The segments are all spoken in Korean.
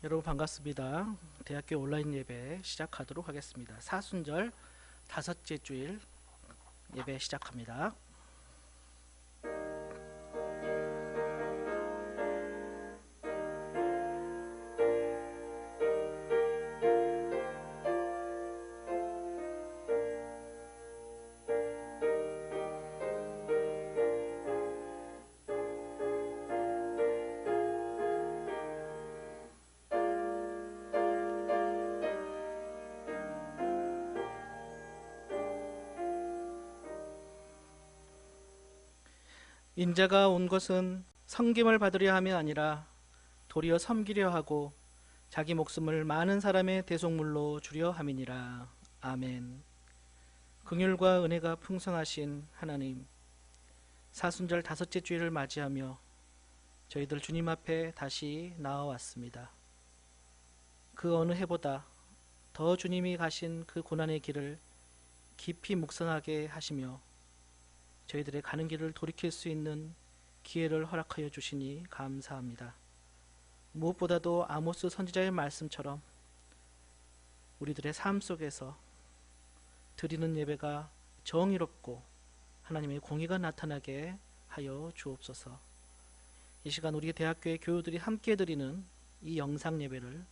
여러분 반갑습니다. 대학교 온라인 예배 시작하도록 하겠습니다. 사순절 다섯째 주일 예배 시작합니다. 인자가 온 것은 섬김을 받으려 함이 아니라 도리어 섬기려 하고 자기 목숨을 많은 사람의 대속물로 주려 함이니라. 아멘. 긍휼과 은혜가 풍성하신 하나님, 사순절 다섯째 주일을 맞이하며 저희들 주님 앞에 다시 나와왔습니다. 그 어느 해보다 더 주님이 가신 그 고난의 길을 깊이 묵상하게 하시며 저희들의 가는 길을 돌이킬 수 있는 기회를 허락하여 주시니 감사합니다. 무엇보다도 아모스 선지자의 말씀처럼 우리들의 삶 속에서 드리는 예배가 정의롭고 하나님의 공의가 나타나게 하여 주옵소서. 이 시간 우리 대학교의 교우들이 함께 드리는 이 영상 예배를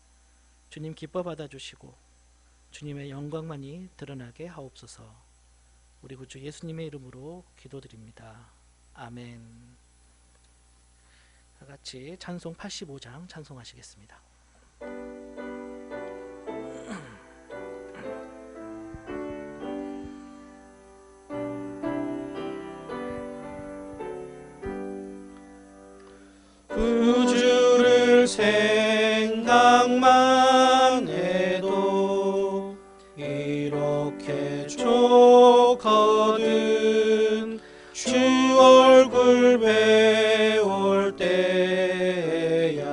주님 기뻐 받아주시고 주님의 영광만이 드러나게 하옵소서. 우리 구주 예수님의 이름으로 기도드립니다. 아멘. 다 같이 찬송 85장 찬송하시겠습니다. 구주를 생각만 해도 이렇게 좋거든. 주 얼굴 배울 때야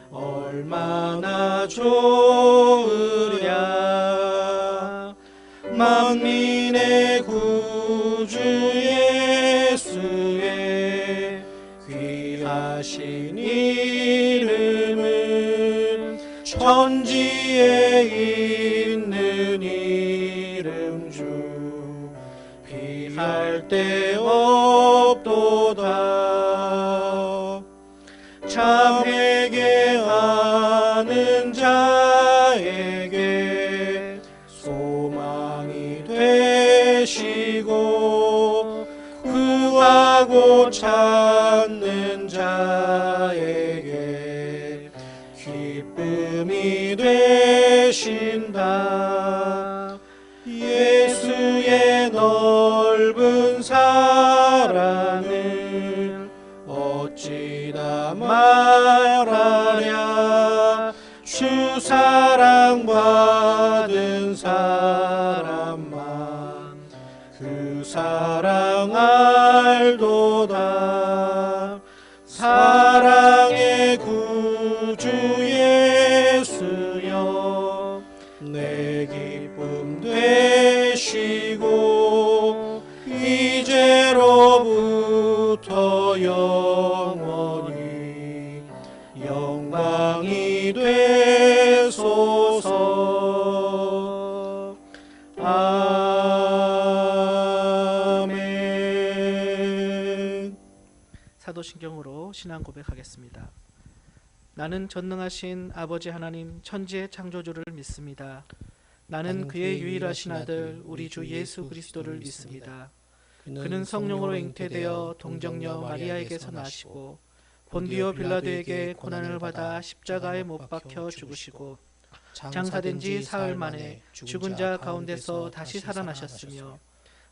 얼마나 좋으랴. 만민의 구주 예수의 귀하신 이름은 천지에 있는 이름 주 비할 데 없도다. 참 회개하는 자에게 소망이 되시고 구하고 찾는 자에게 기쁨이 되신다. 예수의 넓은 사랑을 어찌다 말하랴. 주 사랑 받은 사람만 그 사랑 알도다. 사랑의 구주 예수여 내 기쁨 되시고 이제로부터 영원히 영광이 되소서. 아멘. 사도신경으로 신앙 고백하겠습니다. 나는 전능하신 아버지 하나님 천지의 창조주를 믿습니다. 나는 그의 유일하신 아들 우리 주 예수 그리스도를 믿습니다. 그는 성령으로 잉태되어 동정녀 마리아에게서 나시고 본디오 빌라도에게 고난을 받아 십자가에 못 박혀 죽으시고 장사된 지 사흘 만에 죽은 자 가운데서 다시 살아나셨으며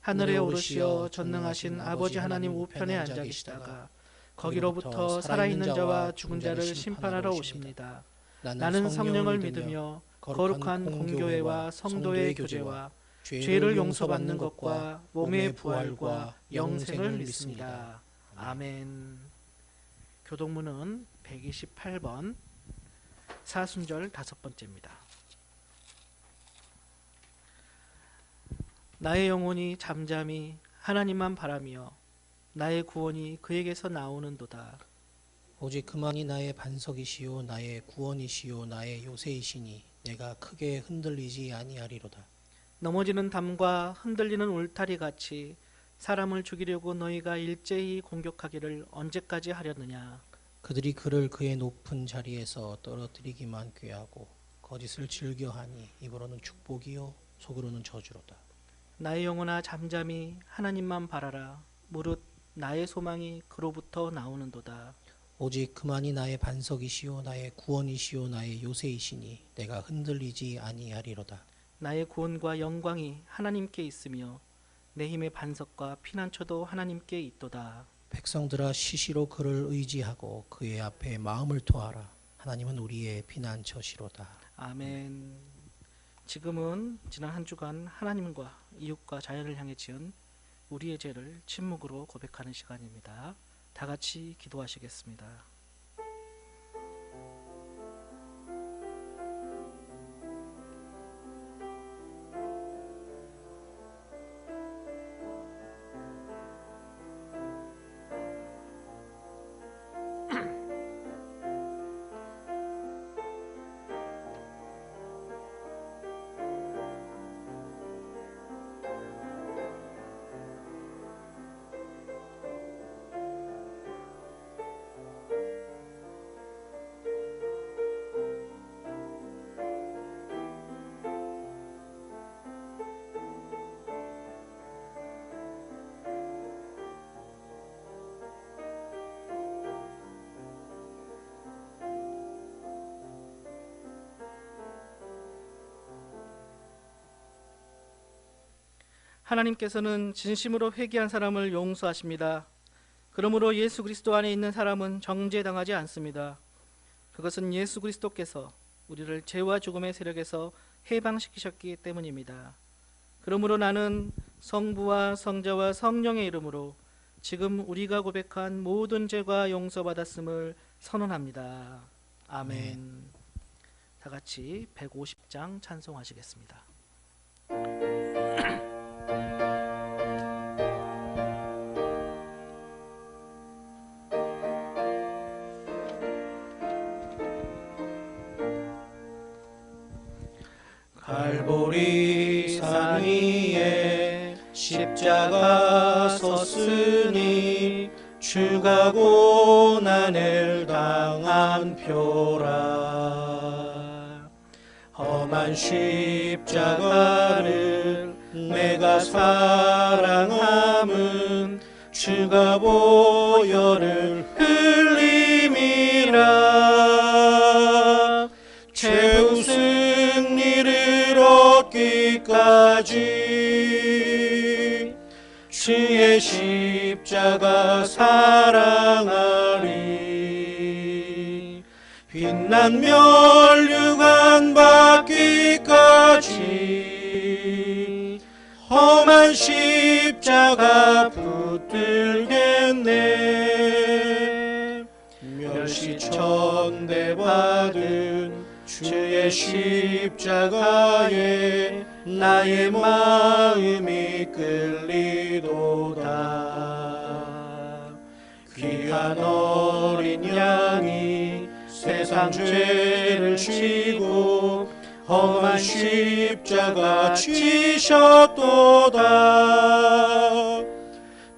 하늘에 오르시어 전능하신 아버지 하나님 우편에 앉아 계시다가 거기로부터 살아있는 자와 죽은 자를 심판하러 오십니다. 나는 성령을 믿으며 거룩한 공교회와 성도의 교제와 죄를 용서받는 것과 몸의 부활과 영생을 믿습니다. 아멘. 교동문은 128번 사순절 다섯 번째입니다. 나의 영혼이 잠잠히 하나님만 바라며 나의 구원이 그에게서 나오는도다. 오직 그만이 나의 반석이시요 나의 구원이시요 나의 요새이시니 내가 크게 흔들리지 아니하리로다. 넘어지는 담과 흔들리는 울타리 같이 사람을 죽이려고 너희가 일제히 공격하기를 언제까지 하려느냐. 그들이 그를 그의 높은 자리에서 떨어뜨리기만 꾀하고 거짓을 즐겨하니 입으로는 축복이요 속으로는 저주로다. 나의 영혼아 잠잠히 하나님만 바라라. 무릇 나의 소망이 그로부터 나오는도다. 오직 그만이 나의 반석이시요 나의 구원이시요 나의 요새이시니 내가 흔들리지 아니하리로다. 나의 구원과 영광이 하나님께 있으며 내 힘의 반석과 피난처도 하나님께 있도다. 백성들아 시시로 그를 의지하고 그의 앞에 마음을 토하라. 하나님은 우리의 피난처시로다. 아멘. 지금은 지난 한 주간 하나님과 이웃과 자연을 향해 지은 우리의 죄를 침묵으로 고백하는 시간입니다. 다 같이 기도하시겠습니다. 하나님께서는 진심으로 회개한 사람을 용서하십니다. 그러므로 예수 그리스도 안에 있는 사람은 정죄당하지 않습니다. 그것은 예수 그리스도께서 우리를 죄와 죽음의 세력에서 해방시키셨기 때문입니다. 그러므로 나는 성부와 성자와 성령의 이름으로 지금 우리가 고백한 모든 죄가 용서받았음을 선언합니다. 아멘. 다 같이 150장 찬송하시겠습니다. 갈보리 산 위에 십자가 섰으니 주가 고난을 당한 표라. 험한 십자가를 내가 사랑함은 주가 보혈을 흘림이라. 최후 승리를 얻기까지 주의 십자가 사랑하리. 빛난 멸류관 받기까지 험한 십자가 붙들겠네. 멸시천대 받은 주의 십자가에 나의 마음이 끌리도다. 귀한 어린 양이 세상 죄를 지고 험한 십자가 지셨도다.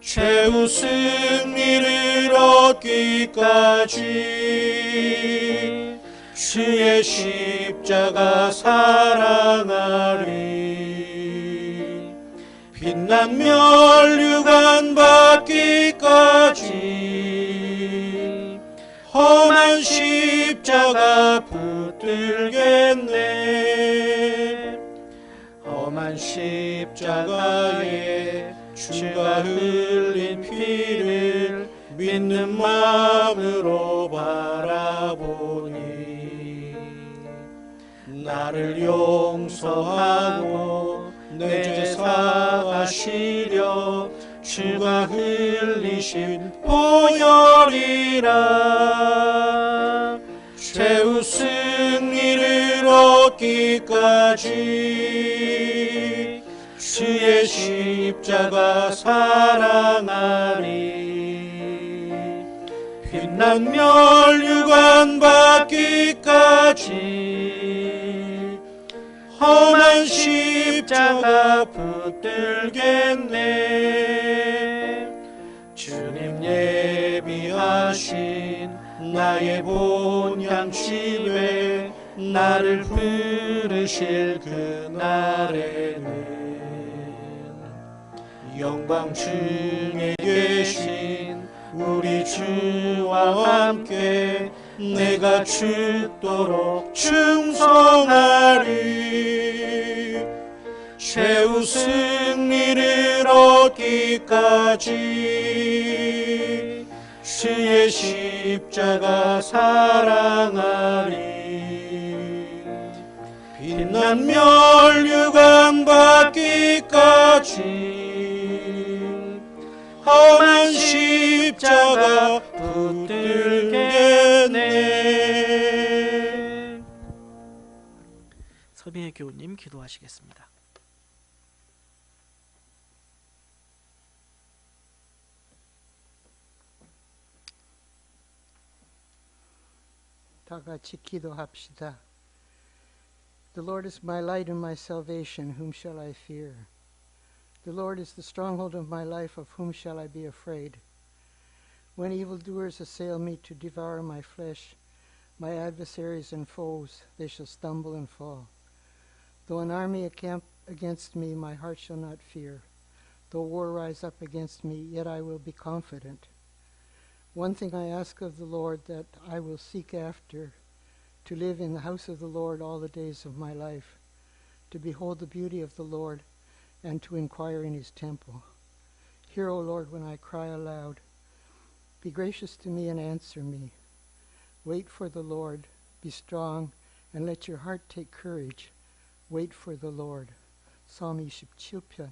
최후 승리를 얻기까지 주의 십자가 사랑하리. 빛난 멸류관 받기까지 험한 십자가 붙들겠네. 험한 십자가에 주가 흘린 피를 믿는 마음으로 바라보니 나를 용서하고 내 죄 사하시려 주가 흘리신 보혈이라. 최후 승리를 얻기까지 주의 십자가 사랑하리. 빛난 멸류관 받기까지 험한 십자가 붙들겠네. 주님 예비하신 나의 본향집에 나를 부르실 그날에는 영광 중에 계신 우리 주와 함께 내가 죽도록 충성하리. 최후 승리를 얻기까지 주의 십자가 사랑하리. 빛난 멸류관 받기까지 험한 십자가 붙들겠네. 서빙의 교우님 기도하시겠습니다. 다 같이 기도합시다. The Lord is my light and my salvation, whom shall I fear? The Lord is the stronghold of my life, of whom shall I be afraid? When evildoers assail me to devour my flesh, my adversaries and foes, they shall stumble and fall. Though an army encamp against me, my heart shall not fear. Though war rise up against me, yet I will be confident. One thing I ask of the Lord, that I will seek after, to live in the house of the Lord all the days of my life, to behold the beauty of the Lord, and to inquire in his temple. Hear, O Lord, when I cry aloud. Be gracious to me and answer me. Wait for the Lord. Be strong, and let your heart take courage. Wait for the Lord. Psalm 27편.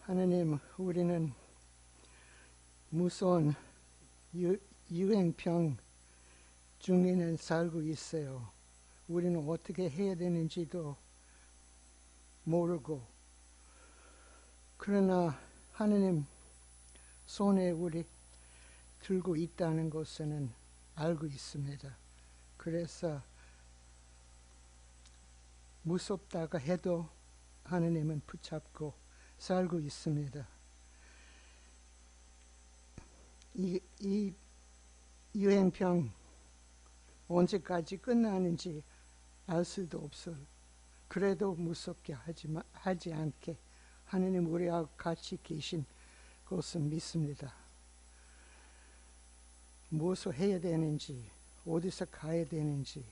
하나님, 우리는 무서운 유행병 중에는 살고 있어요. 우리는 어떻게 해야 되는지도 모르고, 그러나 하나님 손에 우리 들고 있다는 것은 알고 있습니다. 그래서 무섭다가 해도 하나님은 붙잡고 살고 있습니다. 이 유행병 언제까지 끝나는지 알 수도 없어요. 그래도 무섭게 하지 않게 하나님 우리하고 같이 계신 것을 믿습니다. 무엇을 해야 되는지, 어디서 가야 되는지,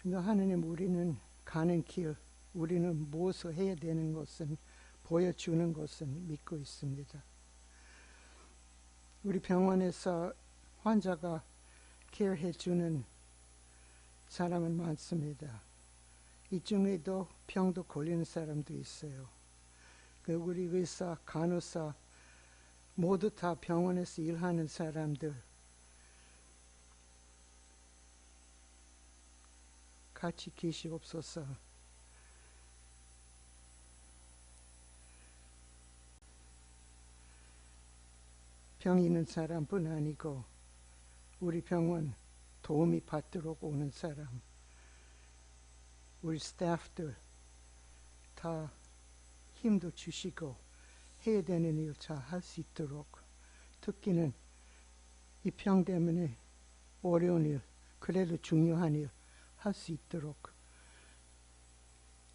하나님 우리는 가는 길, 우리는 무엇을 해야 되는 것은 보여주는 것을 믿고 있습니다. 우리 병원에서 환자가 케어해주는 사람은 많습니다. 이 중에도 병도 걸리는 사람도 있어요. 우리 의사, 간호사 모두 다 병원에서 일하는 사람들 같이 계시옵소서. 병 있는 사람뿐 아니고 우리 병원 도움이 받도록 오는 사람, 우리 스태프들 다 힘도 주시고 해야 되는 일 잘 할 수 있도록, 특히는 이 병 때문에 어려운 일, 그래도 중요한 일 할 수 있도록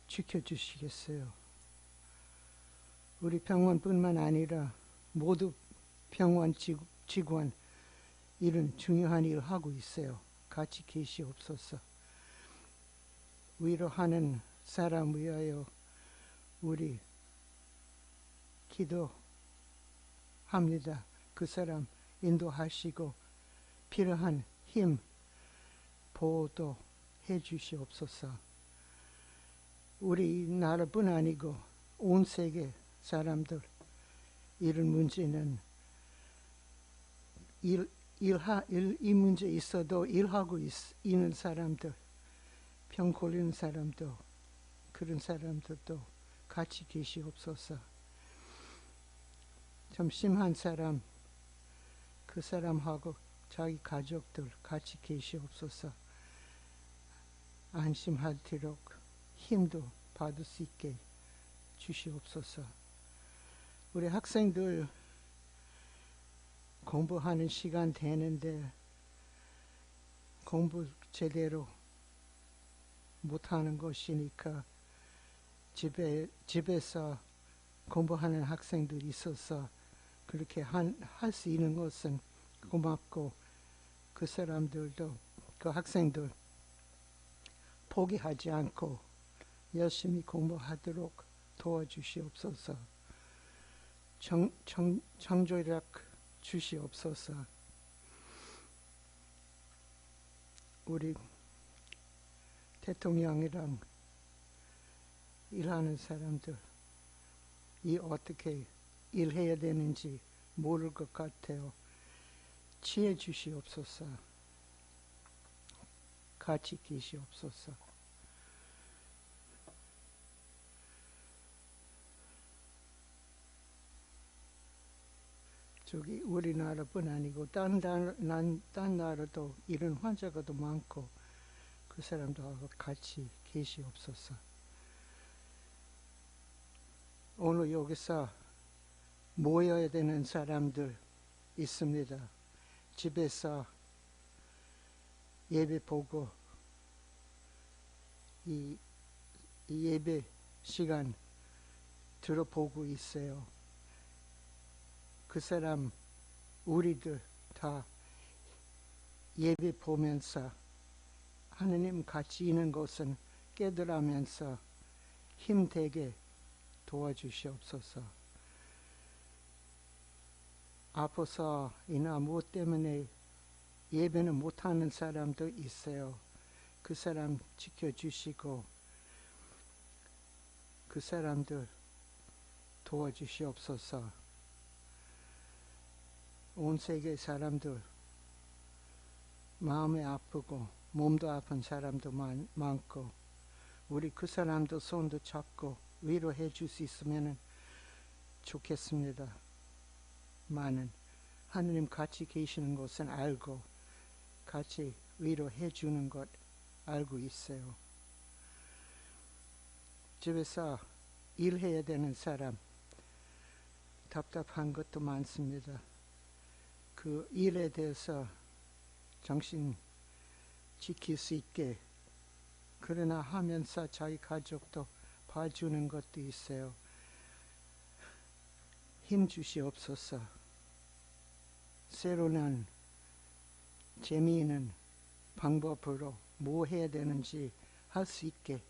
지켜주시겠어요. 우리 병원뿐만 아니라 모두 병원 직원 이런 중요한 일을 하고 있어요. 같이 계시옵소서. 위로하는 사람 위하여 우리 기도합니다. 그 사람 인도하시고 필요한 힘, 보호도 해주시옵소서. 우리 나라뿐 아니고 온 세계 사람들 이런 문제는 이 문제 있어도 일하고 있는 사람들, 병 걸리는 사람도, 그런 사람들도 같이 계시옵소서. 좀 심한 사람 그 사람하고 자기 가족들 같이 계시옵소서. 안심하도록 힘도 받을 수 있게 주시옵소서. 우리 학생들 공부하는 시간 되는데 공부 제대로 못하는 것이니까 집에서 공부하는 학생들이 있어서 그렇게 할 수 있는 것은 고맙고, 그 사람들도, 그 학생들 포기하지 않고 열심히 공부하도록 도와주시옵소서. 창조력 주시옵소서. 우리 대통령이랑 일하는 사람들 이 어떻게 일해야 되는지 모를 것 같아요. 지혜 주시옵소서. 같이 계시옵소서. 저기 우리나라뿐 아니고 딴 나라도 이런 환자가 더 많고 그 사람들하고 같이 계시옵소서. 오늘 여기서 모여야 되는 사람들 있습니다. 집에서 예배 보고 이 예배 시간 들어보고 있어요. 그 사람 우리들 다 예배 보면서 하느님 같이 있는 것은 깨달으면서 힘되게 도와주시옵소서. 아파서 이나 무엇 때문에 예배는 못하는 사람도 있어요. 그 사람 지켜주시고 그 사람들 도와주시옵소서. 온 세계 사람들 마음이 아프고 몸도 아픈 사람도 많고 우리 그 사람도 손도 잡고 위로해 줄 수 있으면 좋겠습니다. 많은 하느님 같이 계시는 것은 알고 같이 위로해 주는 것 알고 있어요. 집에서 일해야 되는 사람 답답한 것도 많습니다. 그 일에 대해서 정신 지킬 수 있게, 그러나 하면서 자기 가족도 봐주는 것도 있어요. 힘 주시옵소서. 새로운 재미있는 방법으로 뭐 해야 되는지 할 수 있게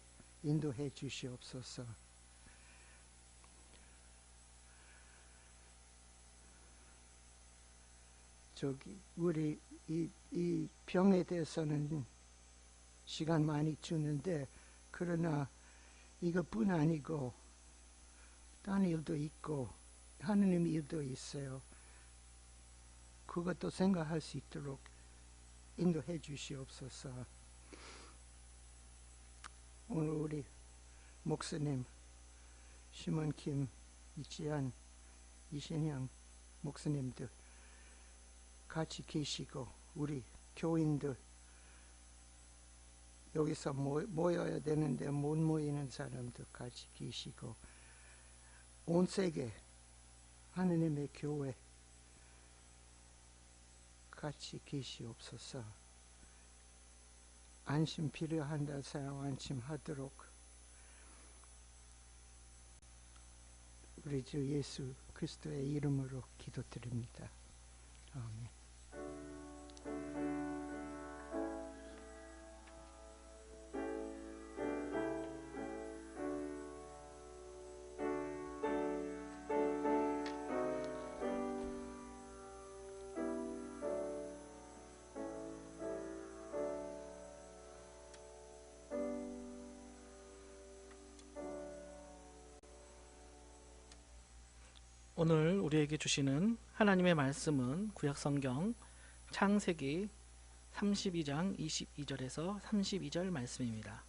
인도해 주시옵소서. 저기 우리 이 병에 대해서는 시간 많이 주는데, 그러나 이것뿐 아니고 딴 일도 있고 하느님 일도 있어요. 그것도 생각할 수 있도록 인도해 주시옵소서. 오늘 우리 목사님 심은김, 이지한, 이신양 목사님들 같이 계시고 우리 교인들 여기서 모여야 되는데 못 모이는 사람들 같이 계시고 온 세계 하느님의 교회 같이 계시옵소서. 안심 필요한 사람 안심하도록 우리 주 예수 그리스도의 이름으로 기도드립니다. 아멘. 오늘 우리에게 주시는 하나님의 말씀은 구약성경 창세기 32장 22절에서 32절 말씀입니다.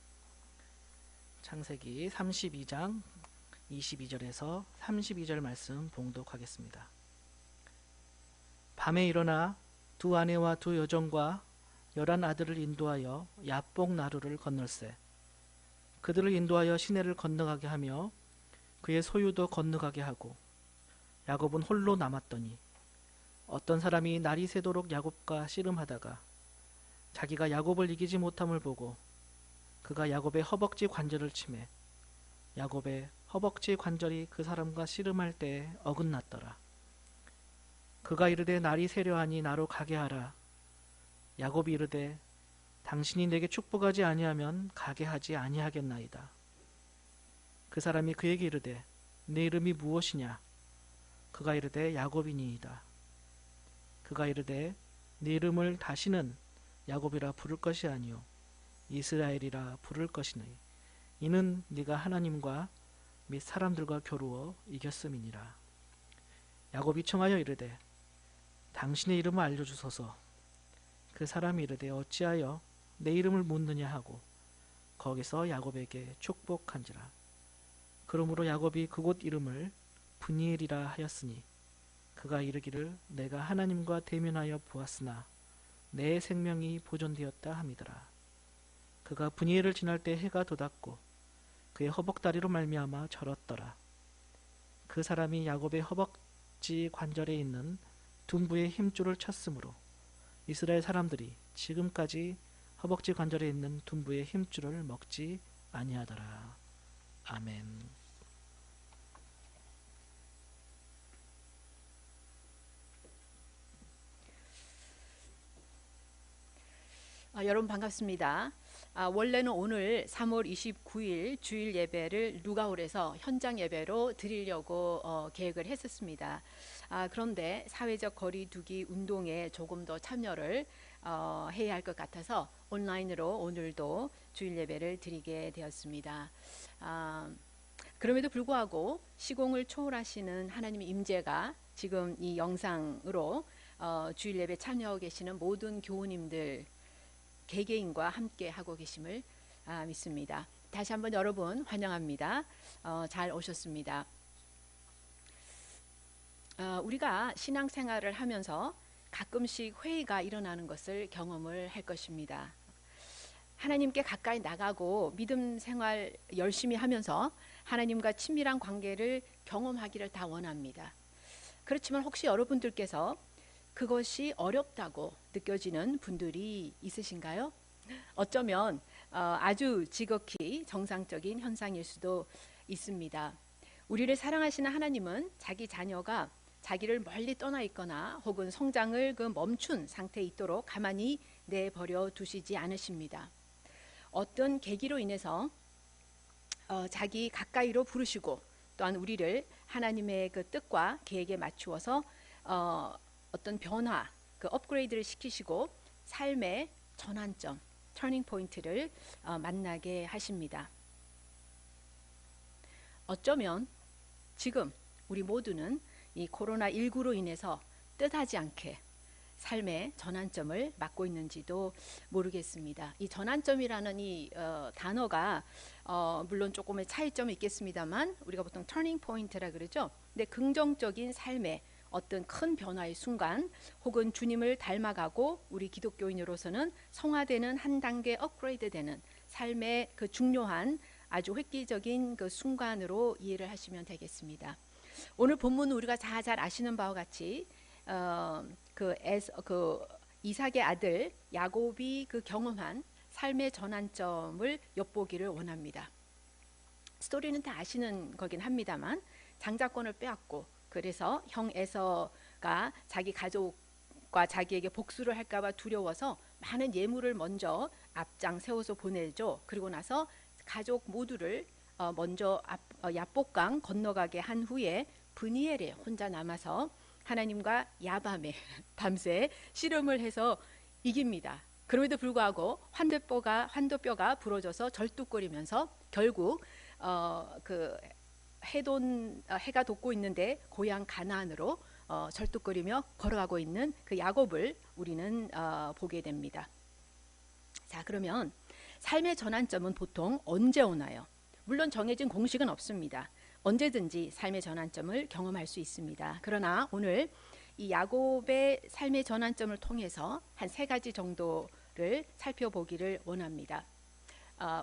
창세기 32장 22절에서 32절 말씀 봉독하겠습니다. 밤에 일어나 두 아내와 두 여종과 11 아들을 인도하여 야복 나루를 건널세. 그들을 인도하여 시내를 건너가게 하며 그의 소유도 건너가게 하고 야곱은 홀로 남았더니 어떤 사람이 날이 새도록 야곱과 씨름하다가 자기가 야곱을 이기지 못함을 보고 그가 야곱의 허벅지 관절을 치매 야곱의 허벅지 관절이 그 사람과 씨름할 때에 어긋났더라. 그가 이르되 날이 새려하니 나로 가게 하라. 야곱이 이르되 당신이 내게 축복하지 아니하면 가게 하지 아니하겠나이다. 그 사람이 그에게 이르되 내 이름이 무엇이냐? 그가 이르되 야곱이니이다. 그가 이르되 네 이름을 다시는 야곱이라 부를 것이 아니요 이스라엘이라 부를 것이니 이는 네가 하나님과 및 사람들과 겨루어 이겼음이니라. 야곱이 청하여 이르되 당신의 이름을 알려주소서. 그 사람이 이르되 어찌하여 내 이름을 묻느냐 하고 거기서 야곱에게 축복한지라. 그러므로 야곱이 그곳 이름을 브니엘이라 하였으니 그가 이르기를 내가 하나님과 대면하여 보았으나 내 생명이 보존되었다 함이더라. 그가 브니엘을 지날 때 해가 돋았고 그의 허벅다리로 말미암아 절었더라. 그 사람이 야곱의 허벅지 관절에 있는 둔부의 힘줄을 쳤으므로 이스라엘 사람들이 지금까지 허벅지 관절에 있는 둔부의 힘줄을 먹지 아니하더라. 아멘. 여러분 반갑습니다. 원래는 오늘 3월 29일 주일 예배를 누가홀에서 현장 예배로 드리려고 계획을 했었습니다. 그런데 사회적 거리두기 운동에 조금 더 참여를 해야 할 것 같아서 온라인으로 오늘도 주일 예배를 드리게 되었습니다. 그럼에도 불구하고 시공을 초월하시는 하나님의 임재가 지금 이 영상으로 주일 예배 참여하고 계시는 모든 교우님들 개개인과 함께 하고 계심을 믿습니다. 다시 한번 여러분 환영합니다. 잘 오셨습니다. 우리가 신앙생활을 하면서 가끔씩 회의가 일어나는 것을 경험을 할 것입니다. 하나님께 가까이 나가고 믿음 생활 열심히 하면서 하나님과 친밀한 관계를 경험하기를 다 원합니다. 그렇지만 혹시 여러분들께서 그것이 어렵다고 느껴지는 분들이 있으신가요? 어쩌면 아주 지극히 정상적인 현상일 수도 있습니다. 우리를 사랑하시는 하나님은 자기 자녀가 자기를 멀리 떠나 있거나 혹은 성장을 멈춘 상태에 있도록 가만히 내버려 두시지 않으십니다. 어떤 계기로 인해서 자기 가까이로 부르시고 또한 우리를 하나님의 그 뜻과 계획에 맞추어서 어떤 변화, 그 업그레이드를 시키시고 삶의 전환점, 터닝 포인트를 만나게 하십니다. 어쩌면 지금 우리 모두는 이 코로나19로 인해서 뜻하지 않게 삶의 전환점을 맞고 있는지도 모르겠습니다. 이 전환점이라는 이 단어가 물론 조금의 차이점이 있겠습니다만 우리가 보통 터닝 포인트라 그러죠. 근데 긍정적인 삶의 어떤 큰 변화의 순간 혹은 주님을 닮아가고 우리 기독교인으로서는 성화되는 한 단계 업그레이드되는 삶의 그 중요한 아주 획기적인 그 순간으로 이해를 하시면 되겠습니다. 오늘 본문은 우리가 잘 아시는 바와 같이 이삭의 아들 야곱이 그 경험한 삶의 전환점을 엿보기를 원합니다. 스토리는 다 아시는 거긴 합니다만 장자권을 빼앗고 그래서 형 에서가 자기 가족과 자기에게 복수를 할까봐 두려워서 많은 예물을 먼저 앞장 세워서 보내죠. 그리고 나서 가족 모두를 먼저 야복강 건너가게 한 후에 브니엘에 혼자 남아서 하나님과 야밤에 밤새 씨름을 해서 이깁니다. 그럼에도 불구하고 환도뼈가 부러져서 절뚝거리면서 결국 해가 돋고 있는데 고향 가나안으로 절뚝거리며 걸어가고 있는 그 야곱을 우리는 보게 됩니다. 자, 그러면 삶의 전환점은 보통 언제 오나요? 물론 정해진 공식은 없습니다. 언제든지 삶의 전환점을 경험할 수 있습니다. 그러나 오늘 이 야곱의 삶의 전환점을 통해서 한 3가지 정도를 살펴보기를 원합니다.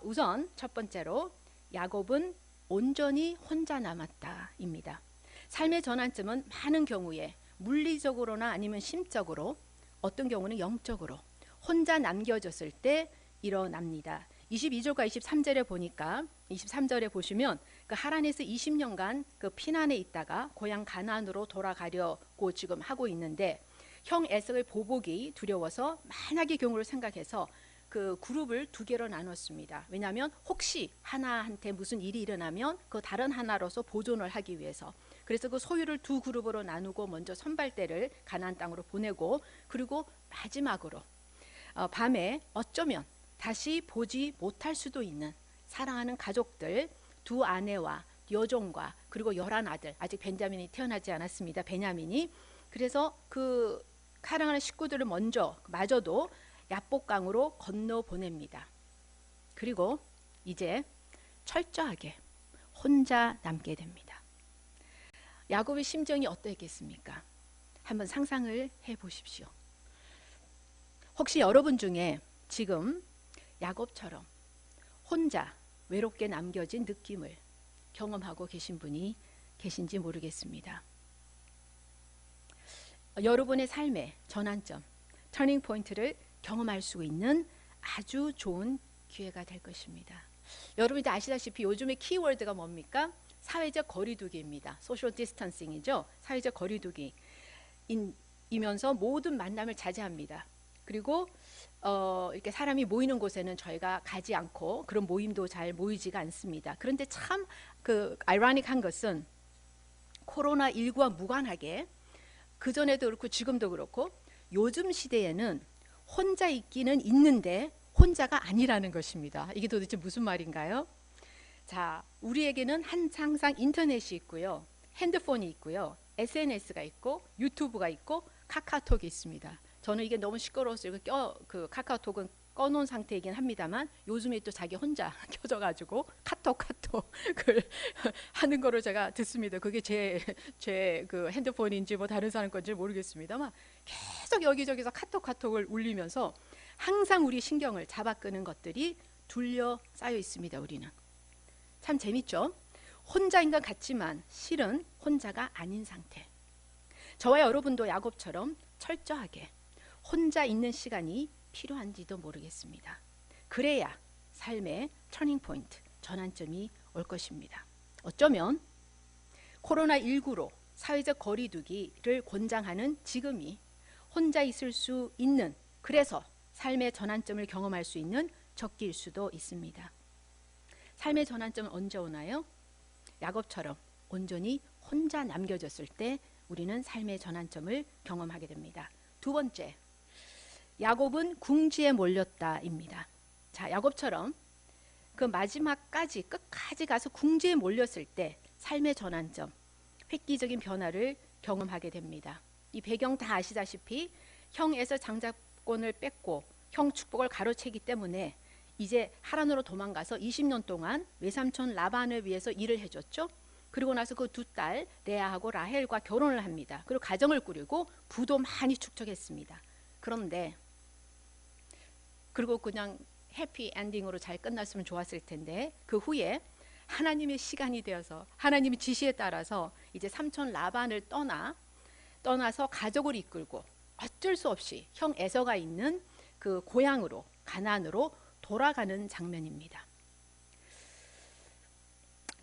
우선 첫 번째로 야곱은 온전히 혼자 남았다입니다. 삶의 전환점은 많은 경우에 물리적으로나 아니면 심적으로, 어떤 경우는 영적으로 혼자 남겨졌을 때 일어납니다. 22절과 23절에 보니까 23절에 보시면 그 하란에서 20년간 그 피난에 있다가 고향 가나안으로 돌아가려고 지금 하고 있는데 형 에서의 보복이 두려워서 만약의 경우를 생각해서 그 그룹을 2개로 나눴습니다. 왜냐하면 혹시 하나한테 무슨 일이 일어나면 그 다른 하나로서 보존을 하기 위해서. 그래서 그 소유를 2 그룹으로 나누고 먼저 선발대를 가나안 땅으로 보내고, 그리고 마지막으로 밤에 어쩌면 다시 보지 못할 수도 있는 사랑하는 가족들 2 아내와 여종과 그리고 11 아들, 아직 벤자민이 태어나지 않았습니다. 베냐민이. 그래서 그 사랑하는 식구들을 먼저 마저도 야복강으로 건너 보냅니다. 그리고 이제 철저하게 혼자 남게 됩니다. 야곱의 심정이 어떠했겠습니까? 한번 상상을 해보십시오. 혹시 여러분 중에 지금 야곱처럼 혼자 외롭게 남겨진 느낌을 경험하고 계신 분이 계신지 모르겠습니다. 여러분의 삶의 전환점, 터닝 포인트를 경험할 수 있는 아주 좋은 기회가 될 것입니다. 여러분 이제 아시다시피 요즘의 키워드가 뭡니까? 사회적 거리두기입니다. 소셜 디스턴싱이죠. 사회적 거리두기 이면서 모든 만남을 자제합니다. 그리고 이렇게 사람이 모이는 곳에는 저희가 가지 않고 그런 모임도 잘 모이지가 않습니다. 그런데 참 그 아이러닉한 것은 코로나19와 무관하게 그전에도 그렇고 지금도 그렇고 요즘 시대에는 혼자 있기는 있는데 혼자가 아니라는 것입니다. 이게 도대체 무슨 말인가요? 자, 우리에게는 항상 인터넷이 있고요, 핸드폰이 있고요, SNS가 있고 유튜브가 있고 카카오톡이 있습니다. 저는 이게 너무 시끄러워서 그 카카오톡은 꺼놓은 상태이긴 합니다만 요즘에 또 자기 혼자 켜져가지고 카톡을 하는 거를 제가 듣습니다. 그게 제 그 핸드폰인지 뭐 다른 사람 건지 모르겠습니다만 계속 여기저기서 카톡을 울리면서 항상 우리 신경을 잡아끄는 것들이 둘러싸여 있습니다. 우리는 참 재밌죠? 혼자인 것 같지만 실은 혼자가 아닌 상태. 저와 여러분도 야곱처럼 철저하게 혼자 있는 시간이 필요한지도 모르겠습니다. 그래야 삶의 터닝 포인트, 전환점이 올 것입니다. 어쩌면 코로나19로 사회적 거리두기를 권장하는 지금이 혼자 있을 수 있는, 그래서 삶의 전환점을 경험할 수 있는 적기일 수도 있습니다. 삶의 전환점은 언제 오나요? 야곱처럼 온전히 혼자 남겨졌을 때 우리는 삶의 전환점을 경험하게 됩니다. 2번째, 야곱은 궁지에 몰렸다입니다. 자, 야곱처럼 그 마지막까지 끝까지 가서 궁지에 몰렸을 때 삶의 전환점, 획기적인 변화를 경험하게 됩니다. 이 배경 다 아시다시피 형 에서 장자권을 뺏고 형 축복을 가로채기 때문에 이제 하란으로 도망가서 20년 동안 외삼촌 라반을 위해서 일을 해줬죠. 그리고 나서 그 2딸 레아하고 라헬과 결혼을 합니다. 그리고 가정을 꾸리고 부도 많이 축적했습니다. 그런데 그리고 그냥 해피 엔딩으로 잘 끝났으면 좋았을 텐데 그 후에 하나님의 시간이 되어서 하나님의 지시에 따라서 이제 삼촌 라반을 떠나서 가족을 이끌고 어쩔 수 없이 형 에서가 있는 그 고향으로 가나안으로 돌아가는 장면입니다.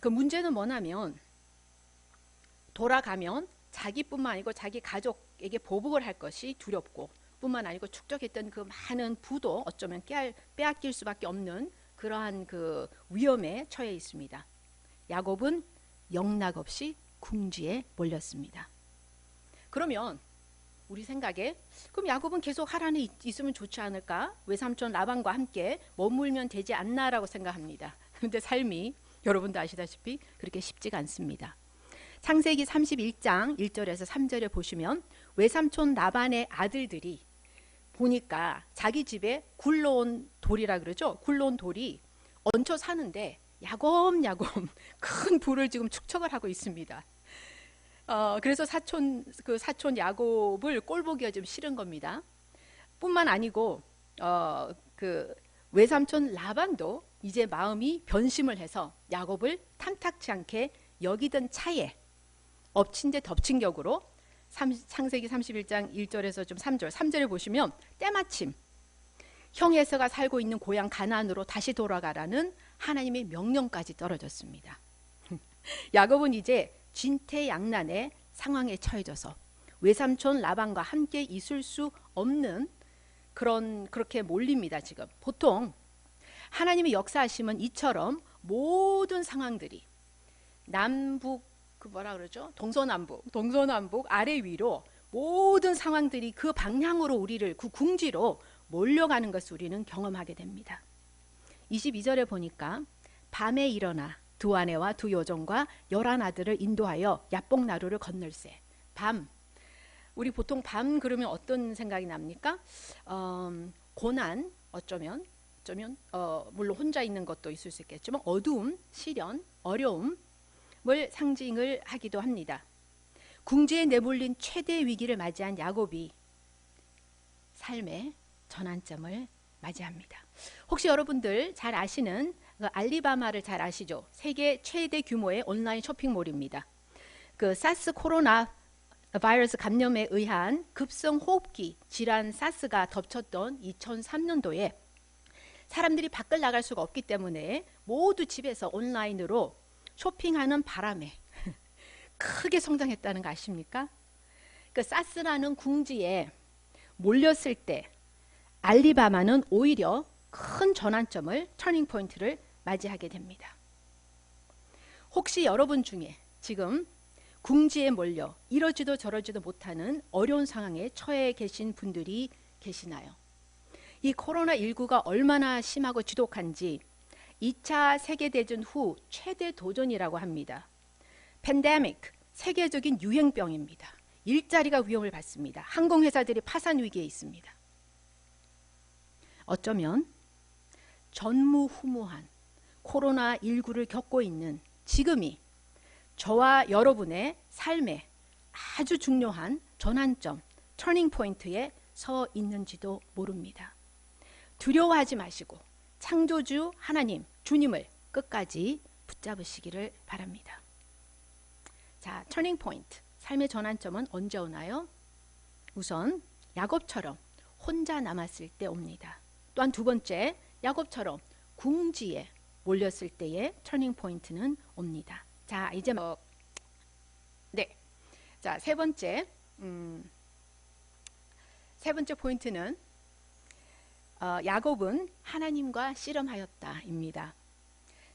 그 문제는 뭐냐면 돌아가면 자기뿐만 아니고 자기 가족에게 보복을 할 것이 두렵고 뿐만 아니고 축적했던 그 많은 부도 어쩌면 빼앗길 수밖에 없는 그러한 그 위험에 처해 있습니다. 야곱은 영락없이 궁지에 몰렸습니다. 그러면 우리 생각에 그럼 야곱은 계속 하란에 있으면 좋지 않을까? 외삼촌 라반과 함께 머물면 되지 않나라고 생각합니다. 그런데 삶이 여러분도 아시다시피 그렇게 쉽지가 않습니다. 창세기 31장 1절에서 3절에 보시면 외삼촌 라반의 아들들이 보니까 자기 집에 굴러온 돌이라 그러죠. 굴러온 돌이 얹혀 사는데 야곱야곱 큰 불을 지금 축적을 하고 있습니다. 그래서 사촌 야곱을 꼴보기가 좀 싫은 겁니다. 뿐만 아니고 그 외삼촌 라반도 이제 마음이 변심을 해서 야곱을 탐탁치 않게 여기던 차에 엎친 데 덮친 격으로 창세기 31장 1절에서 좀 3절에 보시면 때마침 형 에서가 살고 있는 고향 가나안으로 다시 돌아가라는 하나님의 명령까지 떨어졌습니다. 야곱은 이제 진퇴양난의 상황에 처해져서 외삼촌 라반과 함께 있을 수 없는 그렇게 몰립니다. 지금 보통 하나님의 역사하심은 이처럼 모든 상황들이 남북 동서남북 아래 위로 모든 상황들이 그 방향으로 우리를 그 궁지로 몰려가는 것을 우리는 경험하게 됩니다. 22절에 보니까 밤에 일어나 두 아내와 두 여종과 11아들을 인도하여 야복나루를 건널세. 밤, 우리 보통 밤 그러면 어떤 생각이 납니까? 고난, 어쩌면 물론 혼자 있는 것도 있을 수 있겠지만 어두움, 시련, 어려움을 상징을 하기도 합니다. 궁지에 내몰린 최대 위기를 맞이한 야곱이 삶의 전환점을 맞이합니다. 혹시 여러분들 잘 아시는 그 알리바마를 잘 아시죠? 세계 최대 규모의 온라인 쇼핑몰입니다. 그 사스 코로나 바이러스 감염에 의한 급성 호흡기 질환 사스가 덮쳤던 2003년도에 사람들이 밖을 나갈 수가 없기 때문에 모두 집에서 온라인으로 쇼핑하는 바람에 크게 성장했다는 거 아십니까? 그 사스라는 궁지에 몰렸을 때 알리바마는 오히려 큰 전환점을 터닝 포인트를 맞이하게 됩니다. 혹시 여러분 중에 지금 궁지에 몰려 이러지도 저러지도 못하는 어려운 상황에 처해 계신 분들이 계시나요? 이 코로나19가 얼마나 심하고 지독한지 2차 세계대전 후 최대 도전이라고 합니다. 팬데믹, 세계적인 유행병입니다. 일자리가 위험을 받습니다. 항공회사들이 파산 위기에 있습니다. 어쩌면 전무후무한 코로나19를 겪고 있는 지금이 저와 여러분의 삶에 아주 중요한 전환점, 터닝 포인트에 서 있는지도 모릅니다. 두려워하지 마시고 창조주 하나님, 주님을 끝까지 붙잡으시기를 바랍니다. 자, 터닝 포인트, 삶의 전환점은 언제 오나요? 우선 야곱처럼 혼자 남았을 때 옵니다. 또한 두 번째, 야곱처럼 궁지에 몰렸을 때의 터닝 포인트는 옵니다. 자, 이제 자, 세 번째 포인트는 야곱은 하나님과 씨름하였다입니다.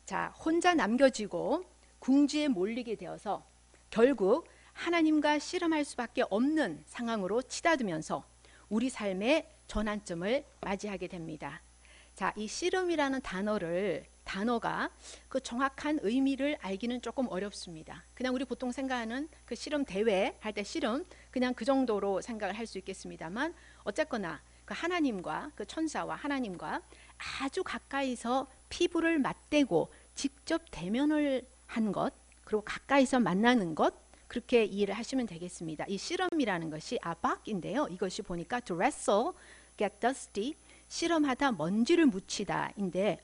자, 혼자 남겨지고 궁지에 몰리게 되어서 결국 하나님과 씨름할 수밖에 없는 상황으로 치닫으면서 우리 삶의 전환점을 맞이하게 됩니다. 자, 이 씨름이라는 단어가 그 정확한 의미를 알기는 조금 어렵습니다. 그냥 우리 보통 생각하는 그 씨름 대회 할 때 씨름 그냥 그 정도로 생각을 할 수 있겠습니다만 어쨌거나 그 하나님과 그 천사와 하나님과 아주 가까이서 피부를 맞대고 직접 대면을 한 것, 그리고 가까이서 만나는 것, 그렇게 이해를 하시면 되겠습니다. 이 씨름이라는 것이 아박인데요. 이것이 보니까 to wrestle, get dusty, 씨름하다 먼지를 묻히다인데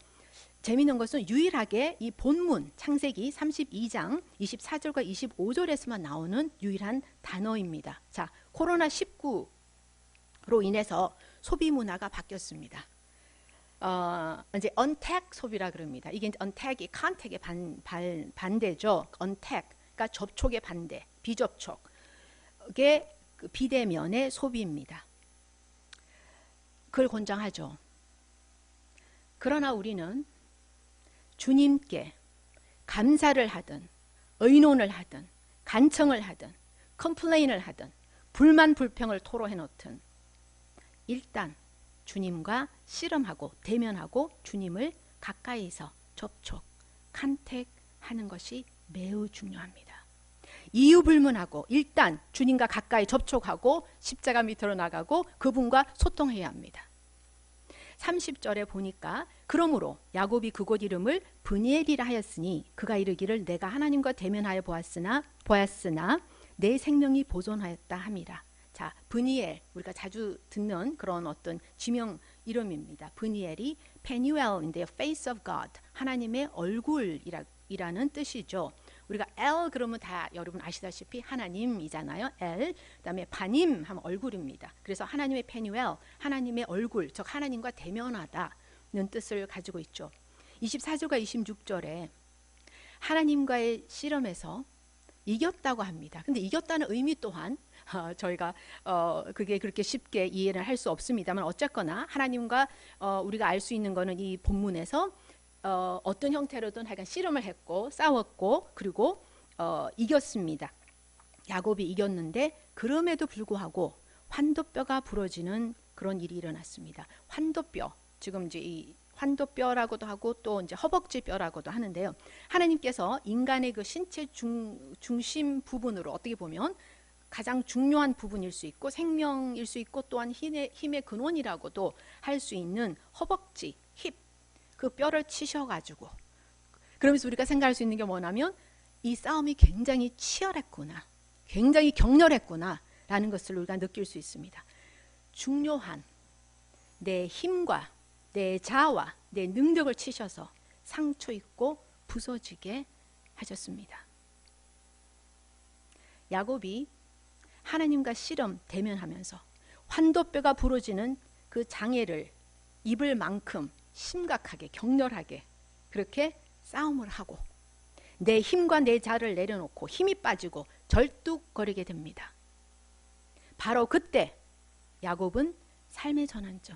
재미있는 것은 유일하게 이 본문 창세기 32장 24절과 25절에서만 나오는 유일한 단어입니다. 자, 코로나19로 인해서 소비 문화가 바뀌었습니다. 이제 언택 소비라 그럽니다. 이게 언택이 컨택의 반대죠. 언택, 그러니까 접촉의 반대, 비접촉의 그 비대면의 소비입니다. 그걸 권장하죠. 그러나 우리는 주님께 감사를 하든 의논을 하든 간청을 하든 컴플레인을 하든 불만 불평을 토로해 놓든 일단 주님과 씨름하고 대면하고 주님을 가까이서 접촉, 컨택하는 것이 매우 중요합니다. 이유 불문하고 일단 주님과 가까이 접촉하고 십자가 밑으로 나가고 그분과 소통해야 합니다. 30절에 보니까 그러므로 야곱이 그곳 이름을 브니엘이라 하였으니 그가 이르기를 내가 하나님과 대면하여 보았으나 내 생명이 보존하였다 함이라. 자, 브니엘, 우리가 자주 듣는 그런 어떤 지명 이름입니다. 브니엘이 페뉴엘인데요, face of God, 하나님의 얼굴이라는 뜻이죠. 우리가 엘 그러면 다 여러분 아시다시피 하나님이잖아요. 엘, 그다음에 바님 하면 얼굴입니다. 그래서 하나님의 페뉴엘, 하나님의 얼굴, 즉 하나님과 대면하다는 뜻을 가지고 있죠. 24절과 26절에 하나님과의 씨름에서 이겼다고 합니다. 근데 이겼다는 의미 또한 저희가 그게 그렇게 쉽게 이해를 할 수 없습니다만, 어쨌거나 하나님과 우리가 알 수 있는 거는 이 본문에서 어떤 형태로든 하여간 씨름을 했고 싸웠고 그리고 이겼습니다. 야곱이 이겼는데 그럼에도 불구하고 환도뼈가 부러지는 그런 일이 일어났습니다. 환도뼈, 지금 이제 이 환도뼈라고도 하고 또 이제 허벅지 뼈라고도 하는데요. 하나님께서 인간의 그 신체 중심 부분으로 어떻게 보면 가장 중요한 부분일 수 있고 생명일 수 있고 또한 힘의 근원이라고도 할 수 있는 허벅지, 힙, 그 뼈를 치셔가지고, 그러면서 우리가 생각할 수 있는 게 뭐냐면 이 싸움이 굉장히 치열했구나, 굉장히 격렬했구나 라는 것을 우리가 느낄 수 있습니다. 중요한 내 힘과 내 자아와 내 능력을 치셔서 상처 입고 부서지게 하셨습니다. 야곱이 하나님과 씨름 대면하면서 환도뼈가 부러지는 그 장애를 입을 만큼 심각하게 격렬하게 그렇게 싸움을 하고 내 힘과 내 자를 내려놓고 힘이 빠지고 절뚝거리게 됩니다. 바로 그때 야곱은 삶의 전환점,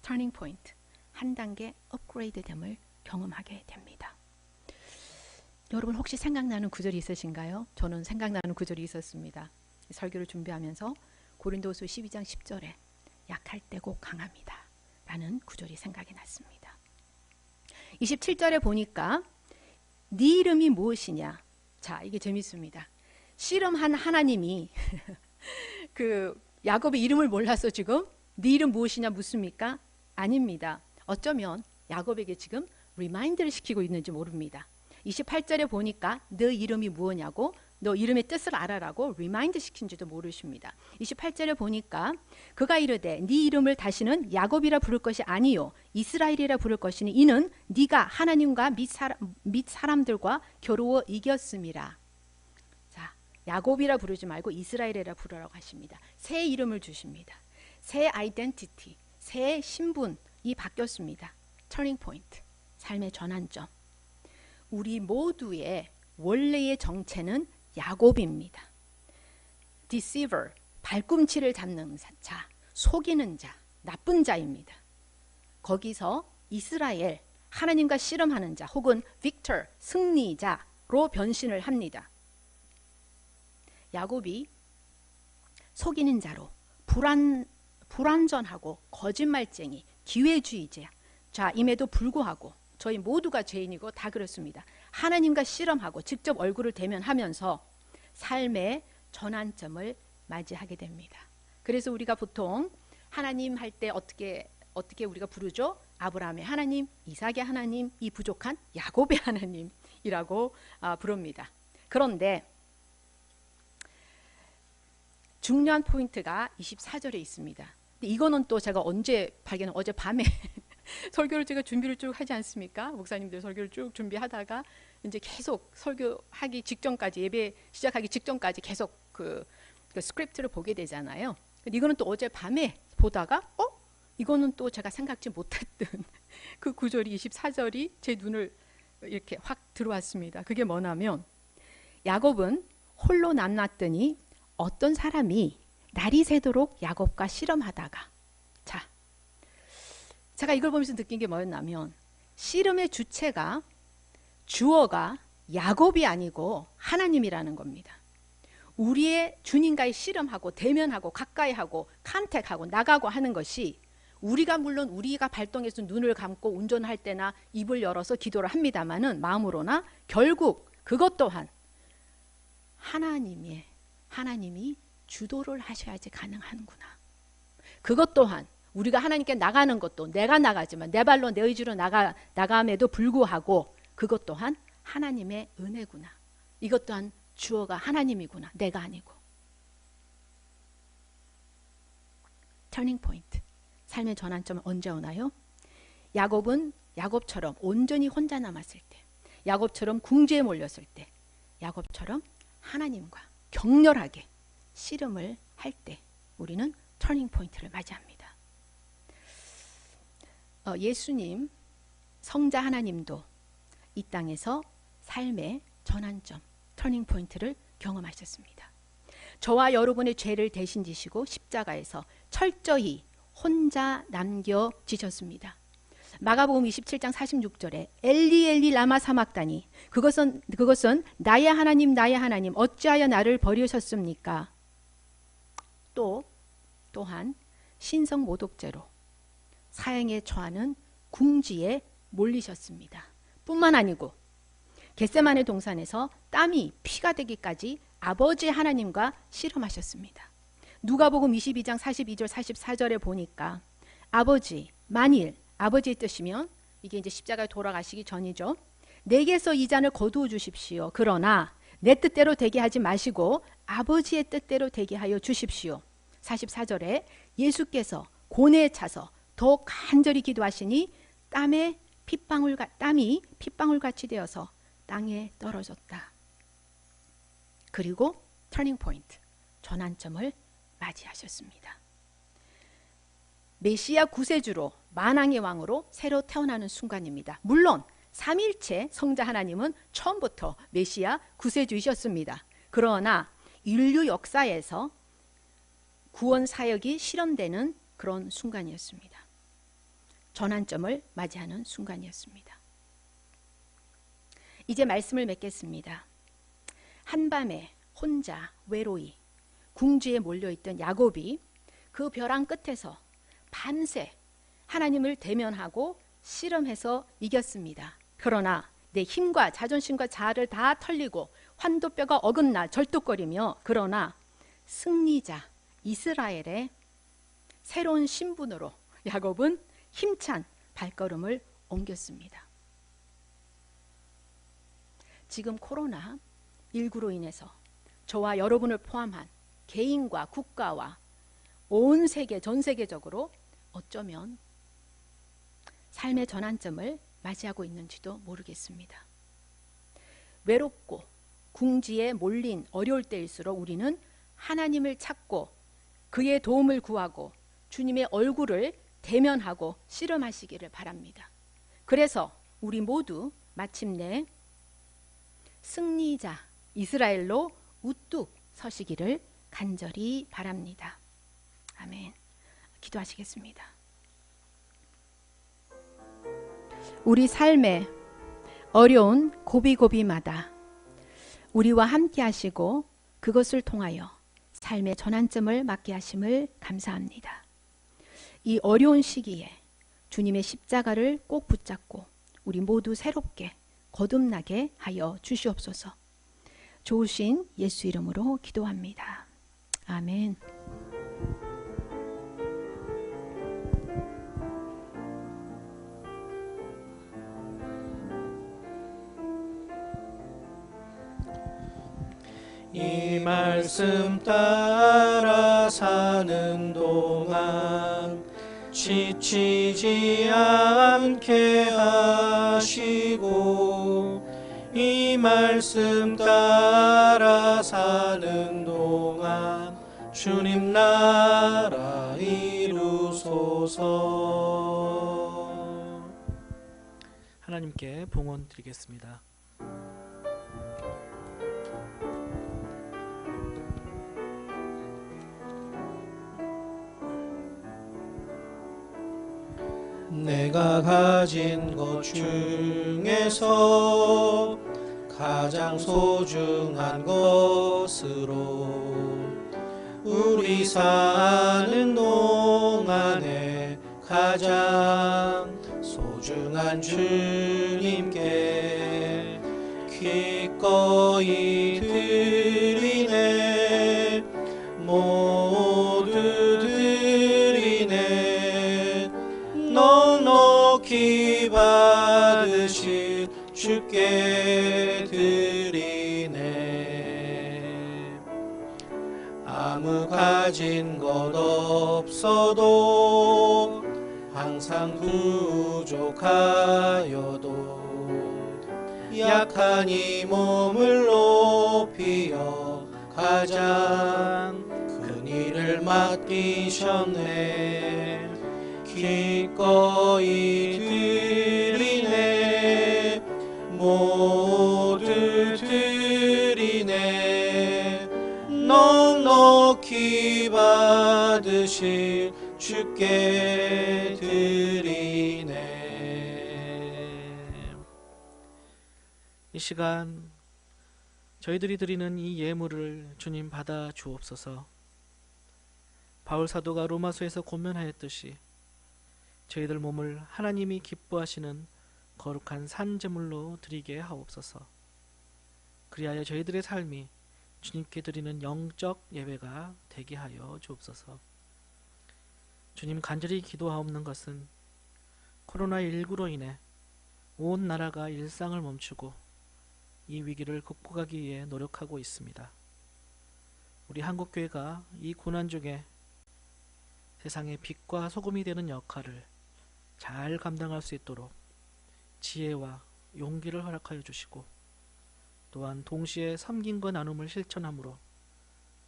터닝 포인트, 한 단계 업그레이드됨을 경험하게 됩니다. 여러분 혹시 생각나는 구절이 있으신가요? 저는 생각나는 구절이 있었습니다. 설교를 준비하면서 고린도후서 12장 10절에 약할 때 곧 강합니다 라는 구절이 생각이 났습니다. 27절에 보니까 네 이름이 무엇이냐. 자, 이게 재밌습니다. 씨름한 하나님이 그 야곱의 이름을 몰라서 지금 네 이름 무엇이냐 묻습니까? 아닙니다. 어쩌면 야곱에게 지금 리마인드를 시키고 있는지 모릅니다. 28절에 보니까 너 이름이 무엇냐고, 너 이름의 뜻을 알아라고 리마인드 시킨지도 모르십니다. 28절에 보니까 그가 이르되 네 이름을 다시는 야곱이라 부를 것이 아니요 이스라엘이라 부를 것이니 이는 네가 하나님과 및 사람들과 겨루어 이겼음이라. 자, 야곱이라 부르지 말고 이스라엘이라 부르라고 하십니다. 새 이름을 주십니다. 새 아이덴티티, 새 신분이 바뀌었습니다. 터닝 포인트, 삶의 전환점. 우리 모두의 원래의 정체는 야곱입니다. deceiver, 발꿈치를 잡는 자, 속이는 자, 나쁜 자입니다. 거기서 이스라엘, 하나님과 씨름하는 자 혹은 victor, 승리자로 변신을 합니다. 야곱이 속이는 자로 불완전하고 거짓말쟁이, 기회주의자임에도 불구하고 저희 모두가 죄인이고 다 그렇습니다. 하나님과 씨름하고 직접 얼굴을 대면하면서 삶의 전환점을 맞이하게 됩니다. 그래서 우리가 보통 하나님 할 때 어떻게 우리가 부르죠? 아브라함의 하나님, 이삭의 하나님, 이 부족한 야곱의 하나님이라고 부릅니다. 그런데 중요한 포인트가 24절에 있습니다. 근데 이거는 또 제가 어제 밤에 설교를 제가 준비를 쭉 하지 않습니까? 목사님들 설교를 쭉 준비하다가 이제 계속 설교하기 직전까지, 예배 시작하기 직전까지 계속 그 스크립트를 보게 되잖아요. 근데 이거는 또 어제 밤에 보다가 이거는 또 제가 생각지 못했던 그 구절이 24절이 제 눈을 이렇게 확 들어왔습니다. 그게 뭐냐면 야곱은 홀로 남났더니 어떤 사람이 날이 새도록 야곱과 씨름하다가, 자, 제가 이걸 보면서 느낀 게 뭐였냐면 씨름의 주어가 야곱이 아니고 하나님이라는 겁니다. 우리의 주님과의 씨름하고 대면하고 가까이하고 컨택하고 나가고 하는 것이 물론 우리가 발동해서 눈을 감고 운전할 때나 입을 열어서 기도를 합니다마는 마음으로나 결국 그것 또한 하나님이 주도를 하셔야지 가능하는구나. 그것 또한 우리가 하나님께 나가는 것도 내가 나가지만 내 발로 내 의지로 나감에도 불구하고 그것 또한 하나님의 은혜구나. 이것 또한 주어가 하나님이구나. 내가 아니고. 터닝 포인트, 삶의 전환점은 언제 오나요? 야곱은 야곱처럼 온전히 혼자 남았을 때, 야곱처럼 궁지에 몰렸을 때, 야곱처럼 하나님과 격렬하게 씨름을 할 때 우리는 터닝 포인트를 맞이합니다. 예수님, 성자 하나님도 이 땅에서 삶의 전환점, 터닝 포인트를 경험하셨습니다. 저와 여러분의 죄를 대신 지시고 십자가에서 철저히 혼자 남겨지셨습니다. 마가복음 27장 46절에 엘리 엘리 라마 사막다니, 그것은 나의 하나님 나의 하나님 어찌하여 나를 버리셨습니까? 또한 신성 모독죄로 사형에 처하는 궁지에 몰리셨습니다. 뿐만 아니고 겟세마네 동산에서 땀이 피가 되기까지 아버지 하나님과 씨름하셨습니다. 누가복음 22장 42절 44절에 보니까 아버지, 만일 아버지의 뜻이면, 이게 이제 십자가에 돌아가시기 전이죠. 내게서 이 잔을 거두어 주십시오. 그러나 내 뜻대로 되게 하지 마시고 아버지의 뜻대로 되게 하여 주십시오. 44절에 예수께서 고뇌에 차서 더 간절히 기도하시니 땀이 핏방울같이 되어서 땅에 떨어졌다. 그리고 터닝 포인트, 전환점을 맞이하셨습니다. 메시아 구세주로 만왕의 왕으로 새로 태어나는 순간입니다. 물론 삼일체 성자 하나님은 처음부터 메시아 구세주이셨습니다. 그러나 인류 역사에서 구원 사역이 실현되는 그런 순간이었습니다. 전환점을 맞이하는 순간이었습니다. 이제 말씀을 맺겠습니다. 한밤에 혼자 외로이 궁지에 몰려있던 야곱이 그 벼랑 끝에서 밤새 하나님을 대면하고 씨름해서 이겼습니다. 그러나 내 힘과 자존심과 자아를 다 털리고 환도뼈가 어긋나 절뚝거리며, 그러나 승리자 이스라엘의 새로운 신분으로 야곱은 힘찬 발걸음을 옮겼습니다. 지금 코로나19로 인해서 저와 여러분을 포함한 개인과 국가와 온 세계, 전 세계적으로 어쩌면 삶의 전환점을 맞이하고 있는지도 모르겠습니다. 외롭고 궁지에 몰린 어려울 때일수록 우리는 하나님을 찾고 그의 도움을 구하고 주님의 얼굴을 대면하고 씨름하시기를 바랍니다. 그래서 우리 모두 마침내 승리자 이스라엘로 우뚝 서시기를 간절히 바랍니다. 아멘. 기도하시겠습니다. 우리 삶의 어려운 고비고비마다 우리와 함께 하시고 그것을 통하여 삶의 전환점을 맞게 하심을 감사합니다. 이 어려운 시기에 주님의 십자가를 꼭 붙잡고 우리 모두 새롭게 거듭나게 하여 주시옵소서. 좋으신 예수 이름으로 기도합니다. 아멘. 이 말씀 따라 사는 동안 지치지 않게 하시고, 이 말씀 따라 사는 동안 주님 나라 이루소서. 하나님께 봉헌 드리겠습니다. 내가 가진 것 중에서 가장 소중한 것으로 우리 사는 동안에 가장 소중한 주님께 기꺼이 드리네. 모두 드리네. 넉넉히 받으실 주께 드리네. 아무 아무 가진 것 없어도 항상 부족하여도 약한 이 몸을 높이어 가장 큰 일을 맡기셨네. 기꺼이 드리네. 모두 드리네. 넉넉히 받으실 주께 드리네. 이 시간 저희들이 드리는 이 예물을 주님 받아 주옵소서. 바울 사도가 로마서에서 권면하였듯이 저희들 몸을 하나님이 기뻐하시는 거룩한 산제물로 드리게 하옵소서. 그리하여 저희들의 삶이 주님께 드리는 영적 예배가 되게 하여 주옵소서. 주님, 간절히 기도하옵는 것은 코로나19로 인해 온 나라가 일상을 멈추고 이 위기를 극복하기 위해 노력하고 있습니다. 우리 한국교회가 이 고난 중에 세상의 빛과 소금이 되는 역할을 잘 감당할 수 있도록 지혜와 용기를 허락하여 주시고, 또한 동시에 섬김과 나눔을 실천함으로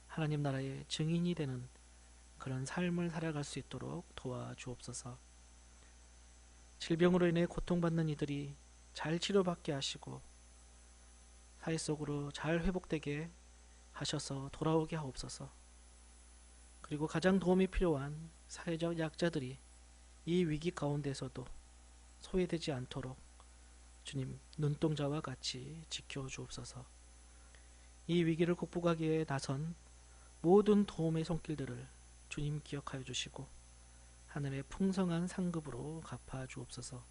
하나님 나라의 증인이 되는 그런 삶을 살아갈 수 있도록 도와주옵소서. 질병으로 인해 고통받는 이들이 잘 치료받게 하시고 사회 속으로 잘 회복되게 하셔서 돌아오게 하옵소서. 그리고 가장 도움이 필요한 사회적 약자들이 이 위기 가운데서도 소외되지 않도록 주님 눈동자와 같이 지켜주옵소서. 이 위기를 극복하기에 나선 모든 도움의 손길들을 주님 기억하여 주시고 하늘의 풍성한 상급으로 갚아 주옵소서.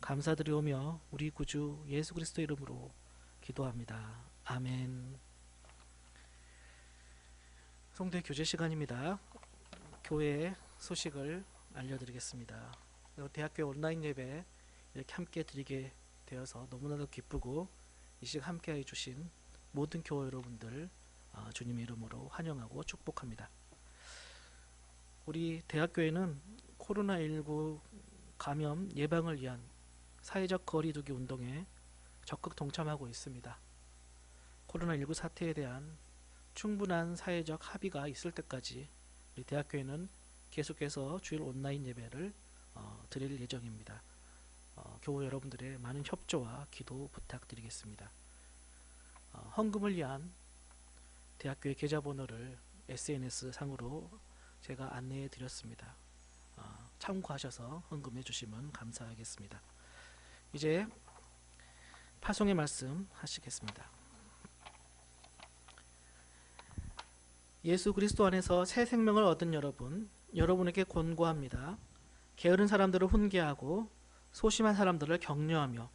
감사드리오며 우리 구주 예수 그리스도 이름으로 기도합니다. 아멘. 성도의 교제 시간입니다. 교회 소식을 알려드리겠습니다. 대학교 온라인 예배 이렇게 함께 드리게 되어서 너무나도 기쁘고 이 시간 함께 해주신 모든 교회 여러분들 주님의 이름으로 환영하고 축복합니다. 우리 대학교에는 코로나19 감염 예방을 위한 사회적 거리두기 운동에 적극 동참하고 있습니다. 코로나19 사태에 대한 충분한 사회적 합의가 있을 때까지 우리 대학교에는 계속해서 주일 온라인 예배를 드릴 예정입니다. 교우 여러분들의 많은 협조와 기도 부탁드리겠습니다. 헌금을 위한 대학교의 계좌번호를 SNS 상으로 제가 안내해 드렸습니다. 참고하셔서 헌금해 주시면 감사하겠습니다. 이제 파송의 말씀 하시겠습니다. 예수 그리스도 안에서 새 생명을 얻은 여러분에게 권고합니다. 게으른 사람들을 훈계하고 소심한 사람들을 격려하며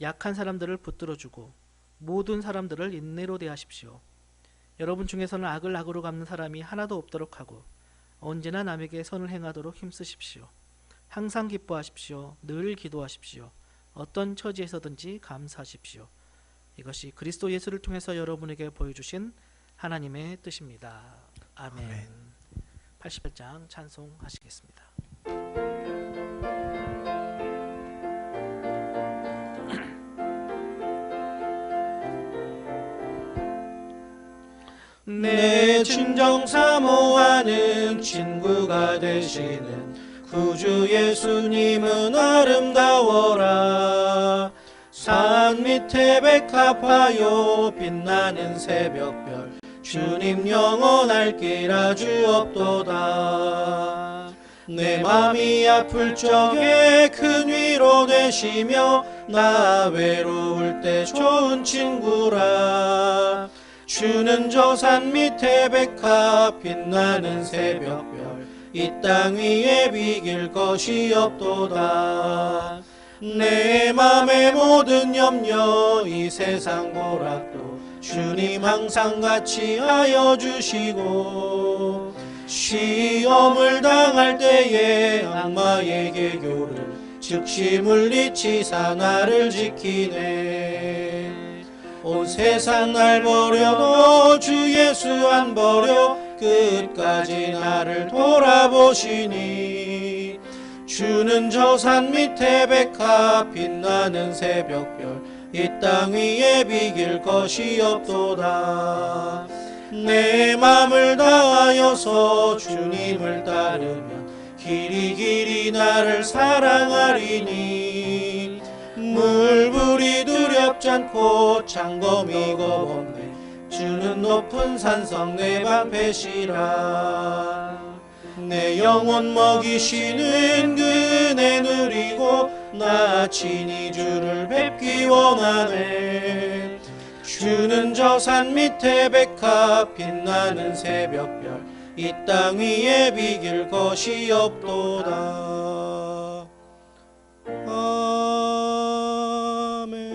약한 사람들을 붙들어주고 모든 사람들을 인내로 대하십시오. 여러분 중에서는 악을 악으로 갚는 사람이 하나도 없도록 하고 언제나 남에게 선을 행하도록 힘쓰십시오. 항상 기뻐하십시오. 늘 기도하십시오. 어떤 처지에서든지 감사하십시오. 이것이 그리스도 예수를 통해서 여러분에게 보여주신 하나님의 뜻입니다. 아멘. 88장 찬송하시겠습니다. 내 진정 사모하는 친구가 되시는 구주 예수님은 아름다워라. 산 밑에 백합하여 빛나는 새벽별 주님 영원할 길 아주 없도다. 내 맘이 아플 적에 큰 위로 되시며 나 외로울 때 좋은 친구라. 주는 저 산 밑에 백합 빛나는 새벽별 이 땅 위에 비길 것이 없도다. 내 맘의 모든 염려 이 세상 보락도 주님 항상 같이 하여 주시고 시험을 당할 때에 악마에게 교를 즉시 물리치사 나를 지키네. 온 세상 날 버려도 주 예수 안 버려 끝까지 나를 돌아보시니 주는 저 산 밑에 백합 빛나는 새벽별 이 땅 위에 비길 것이 없도다. 내 맘을 다하여서 주님을 따르면 길이 길이 나를 사랑하리니 물불이 두렵지 않고 창검이 겁없네 주는 높은 산성 내 방패시라. 내 영혼 먹이시는 그 은혜 누리고 나 친히 주를 뵙기 원하네. 주는 저 산 밑에 백합 빛나는 새벽별 이 땅 위에 비길 것이 없도다.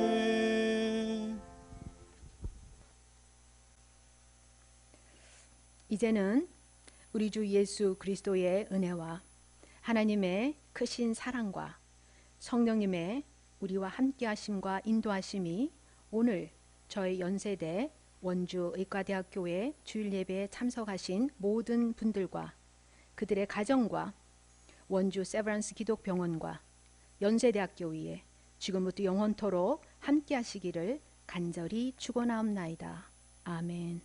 아멘. 이제는 우리 주 예수 그리스도의 은혜와 하나님의 크신 사랑과 성령님의 우리와 함께하심과 인도하심이 오늘 저희 연세대 원주 의과대학교의 주일 예배에 참석하신 모든 분들과 그들의 가정과 원주 세브란스 기독병원과 연세대학교 위에 지금부터 영원토록 함께하시기를 간절히 축원하옵나이다. 아멘.